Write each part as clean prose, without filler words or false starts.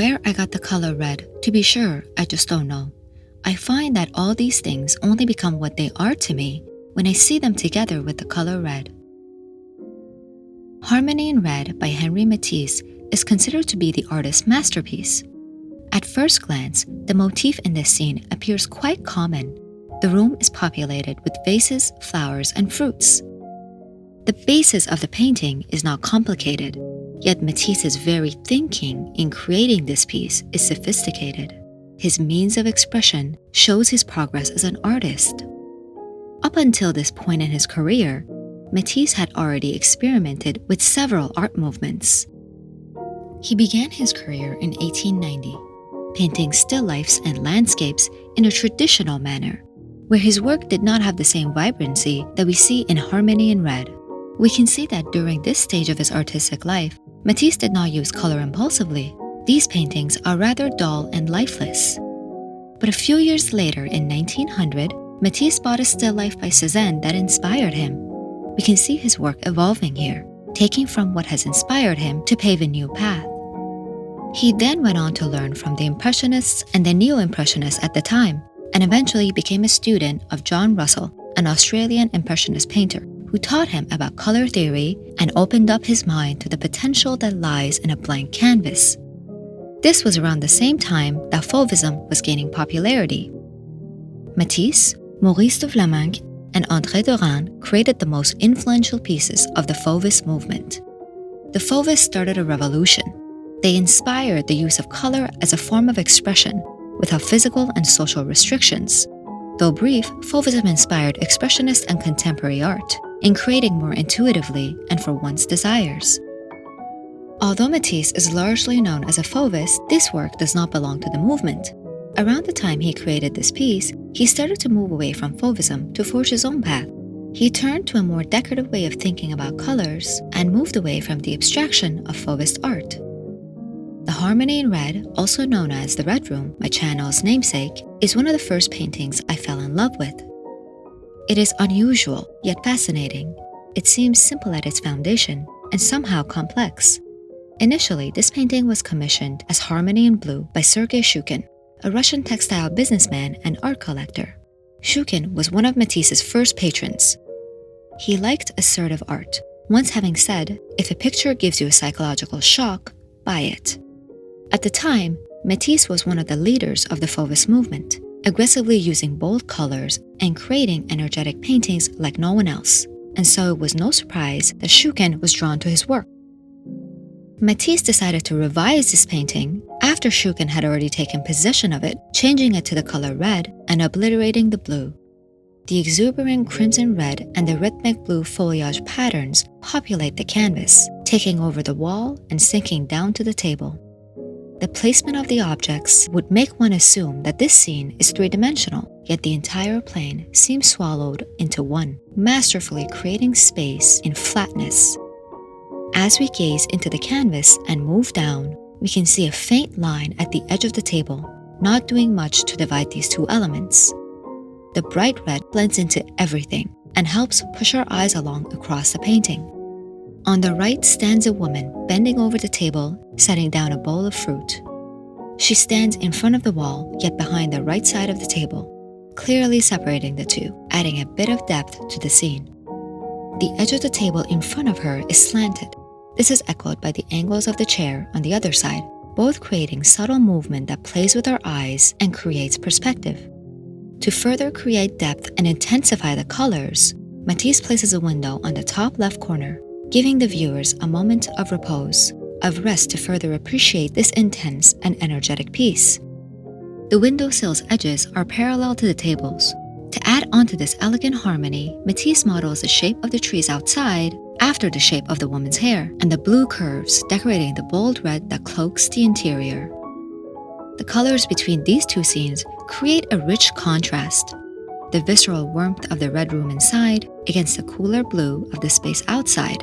Where I got the color red, to be sure, I just don't know. I find that all these things only become what they are to me when I see them together with the color red. Harmony in Red by Henri Matisse is considered to be the artist's masterpiece. At first glance, the motif in this scene appears quite common. The room is populated with vases, flowers, and fruits. The basis of the painting is not complicated, yet Matisse's very thinking in creating this piece is sophisticated. His means of expression shows his progress as an artist. Up until this point in his career, Matisse had already experimented with several art movements. He began his career in 1890, painting still lifes and landscapes in a traditional manner, where his work did not have the same vibrancy that we see in Harmony in Red. We can see that during this stage of his artistic life, Matisse did not use color impulsively. These paintings are rather dull and lifeless. But a few years later, in 1900, Matisse bought a still life by Cézanne that inspired him. We can see his work evolving here, taking from what has inspired him to pave a new path. He then went on to learn from the Impressionists and the Neo-Impressionists at the time, and eventually became a student of John Russell, an Australian Impressionist painter, who taught him about color theory and opened up his mind to the potential that lies in a blank canvas. This was around the same time that fauvism was gaining popularity. Matisse, Maurice de Vlaminck, and André Derain created the most influential pieces of the fauvist movement. The fauvists started a revolution. They inspired the use of color as a form of expression without physical and social restrictions. Though brief, fauvism inspired expressionist and contemporary art in creating more intuitively and for one's desires. Although Matisse is largely known as a fauvist, this work does not belong to the movement. Around the time he created this piece, he started to move away from fauvism to forge his own path. He turned to a more decorative way of thinking about colors and moved away from the abstraction of fauvist art. The Harmony in Red, also known as The Red Room, my channel's namesake, is one of the first paintings I fell in love with. It is unusual, yet fascinating. It seems simple at its foundation and somehow complex. Initially, this painting was commissioned as Harmony in Blue by Sergei Shukin, a Russian textile businessman and art collector. Shukin was one of Matisse's first patrons. He liked assertive art, once having said, "If a picture gives you a psychological shock, buy it." At the time, Matisse was one of the leaders of the fauvist movement, aggressively using bold colors and creating energetic paintings like no one else, and so it was no surprise that Shukin was drawn to his work. Matisse decided to revise this painting after Shukin had already taken possession of it, changing it to the color red and obliterating the blue. The exuberant crimson red and the rhythmic blue foliage patterns populate the canvas, taking over the wall and sinking down to the table. The placement of the objects would make one assume that this scene is three-dimensional, yet the entire plane seems swallowed into one, masterfully creating space in flatness. As we gaze into the canvas and move down, we can see a faint line at the edge of the table, not doing much to divide these two elements. The bright red blends into everything and helps push our eyes along across the painting. On the right stands a woman bending over the table, setting down a bowl of fruit. She stands in front of the wall, yet behind the right side of the table, clearly separating the two, adding a bit of depth to the scene. The edge of the table in front of her is slanted. This is echoed by the angles of the chair on the other side, both creating subtle movement that plays with our eyes and creates perspective. To further create depth and intensify the colors, Matisse places a window on the top left corner, giving the viewers a moment of repose, of rest to further appreciate this intense and energetic piece. The windowsill's edges are parallel to the tables. To add onto this elegant harmony, Matisse models the shape of the trees outside after the shape of the woman's hair, and the blue curves decorating the bold red that cloaks the interior. The colors between these two scenes create a rich contrast. The visceral warmth of the red room inside against the cooler blue of the space outside.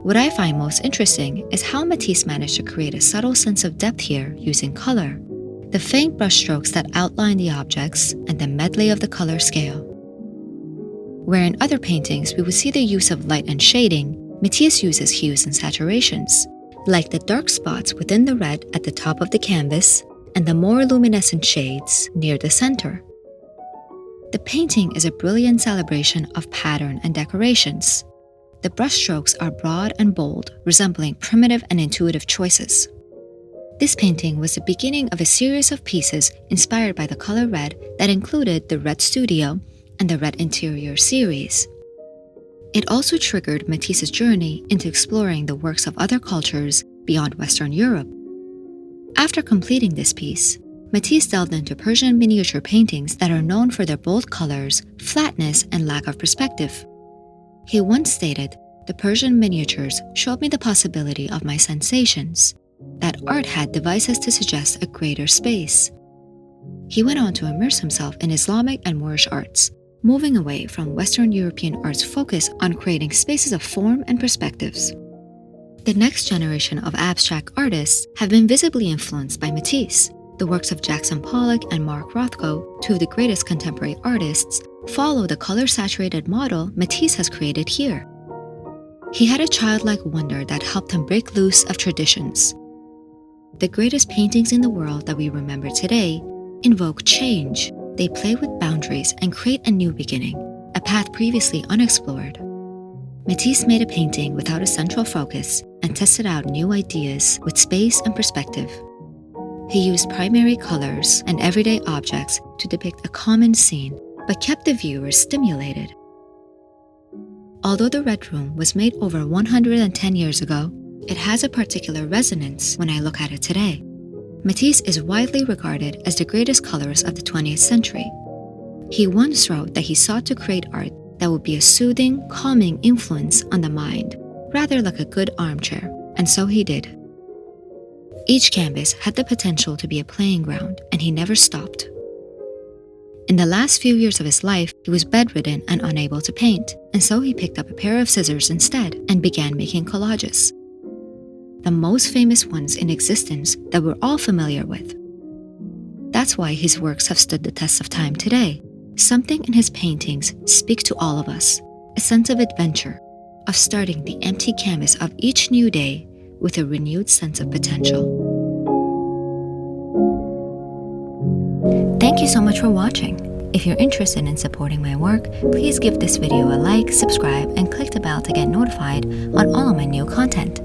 What I find most interesting is how Matisse managed to create a subtle sense of depth here using color, the faint brushstrokes that outline the objects, and the medley of the color scale. Where in other paintings we would see the use of light and shading, Matisse uses hues and saturations. like the dark spots within the red at the top of the canvas and the more luminescent shades near the center. The painting is a brilliant celebration of pattern and decorations. The brushstrokes are broad and bold, resembling primitive and intuitive choices. This painting was the beginning of a series of pieces inspired by the color red that included the Red Studio and the Red Interior series. It also triggered Matisse's journey into exploring the works of other cultures beyond Western Europe. After completing this piece, Matisse delved into Persian miniature paintings that are known for their bold colors, flatness, and lack of perspective. He once stated, "The Persian miniatures showed me the possibility of my sensations, that art had devices to suggest a greater space." He went on to immerse himself in Islamic and Moorish arts, moving away from Western European art's focus on creating spaces of form and perspectives. The next generation of abstract artists have been visibly influenced by Matisse. The works of Jackson Pollock and Mark Rothko, two of the greatest contemporary artists, follow the color-saturated model Matisse has created here. He had a childlike wonder that helped him break loose of traditions. The greatest paintings in the world that we remember today invoke change. They play with boundaries and create a new beginning, a path previously unexplored. Matisse made a painting without a central focus and tested out new ideas with space and perspective. He used primary colors and everyday objects to depict a common scene, but kept the viewer stimulated. Although the Red Room was made over 110 years ago, it has a particular resonance when I look at it today. Matisse is widely regarded as the greatest colorist of the 20th century. He once wrote that he sought to create art that would be a soothing, calming influence on the mind, rather like a good armchair, and so he did. Each canvas had the potential to be a playing ground, and he never stopped. In the last few years of his life, he was bedridden and unable to paint, and so he picked up a pair of scissors instead and began making collages. The most famous ones in existence that we're all familiar with. That's why his works have stood the test of time today. Something in his paintings speaks to all of us, a sense of adventure, of starting the empty canvas of each new day with a renewed sense of potential. Thank you so much for watching. If you're interested in supporting my work, please give this video a like, subscribe, and click the bell to get notified on all of my new content.